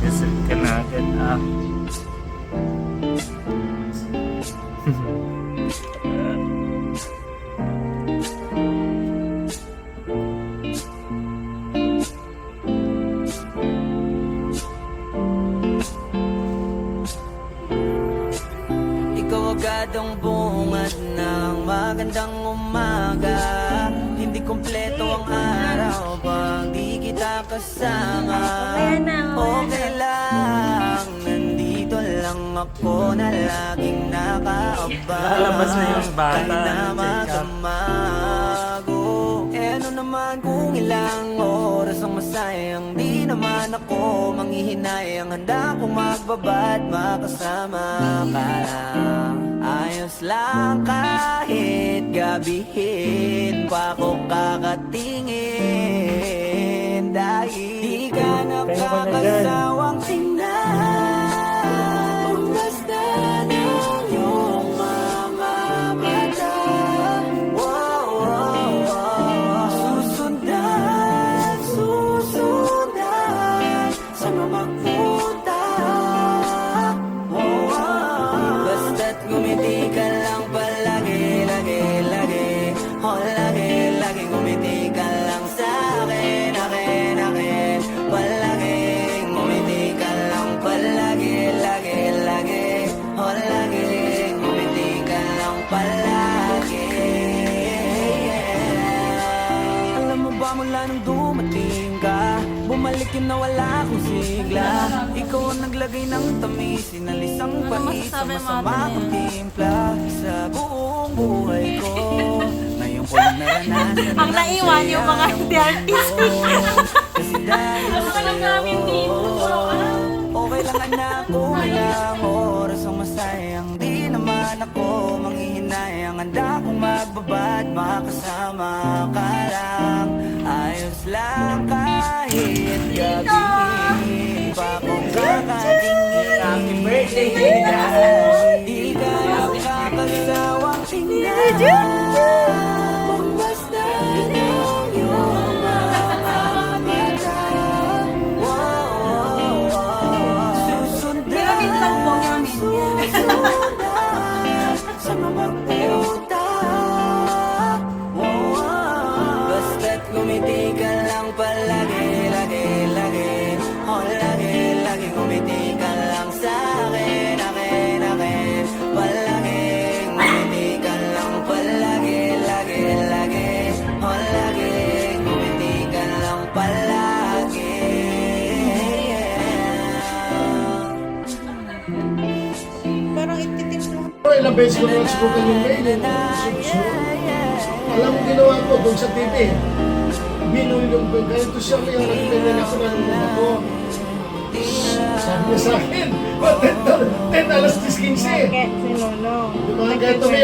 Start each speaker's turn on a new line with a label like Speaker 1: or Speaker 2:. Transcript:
Speaker 1: Gasal ka na agad ah.
Speaker 2: Ikaw agad ang bungad ng magandang umaga. Hindi kumpleto ang araw pag di kita kasama. Okay lang, nandito lang ako na laging nakaabang.
Speaker 1: Lalabas na yung bata,
Speaker 2: Kahit na
Speaker 1: check up.
Speaker 2: magamago. Eh ano naman kung ilang oras ang masayang, di naman ako manghihinayang. Handa kong magbabad, makasama ka lang. Ayos lang kahit gabihin pa ko kakatingin. Dahil di ka nakakasawang tingnan. Basta ng iyong mga mata. Wow, wow, wow. Susundan, susundan. Saan mo magpunta? Wow, wow. Basta't ngumiti ka lang palagi, lagi, lagi. Oh, lagi, lagi ngumiti ka lang sa'kin, akin, akin. Palaging ngumiti ka lang palagi, lagi, lagi. Oh, lagi ngumiti ka lang palagi. Alam mo ba mula nung dumating ka, bumalik yun na wala akong sigla. Ikaw ang naglagay ng tamis, sinalis ang pahit sa masama kong timpla. Sa buong buhay ko, ngayon ko lang naranasan
Speaker 3: Ang naiwan yung mga artist.
Speaker 2: Kasi dahil sa'yo, okay lang anak, kung ilang oras ang masayang. Di naman ako manghihinayang. Handa kong magbabad, makasama ka lang. Ayos lang kahit gabihin pa kung kakatingin.
Speaker 1: Happy birthday,
Speaker 2: Di ka nakakasawang tingnan. Kung basta ng iyong mga mata. Wow, wow, wow. Susundan, susundan. Saan mo magpunta? Wow, wow. Basta't ngumiti ka lang palagi, lagi, lagi. Oh, lagi, lagi ngumiti ka lang sa'kin, akin, akin. Palaging ngumiti ka lang palagi, lagi, lagi. Oh, lagi ngumiti ka lang palagi.
Speaker 3: Parang ititips mo.
Speaker 4: Ilang beses ko naman subukan yung mail. Alam mo ginawa ko doon sa TV. Binuli yung kaya ito siya may nagpapalala ako ng ako. Sabi niya sa akin, 10 alas 10:15.
Speaker 3: Bakit? Si Nono.
Speaker 4: Yung mga ganito may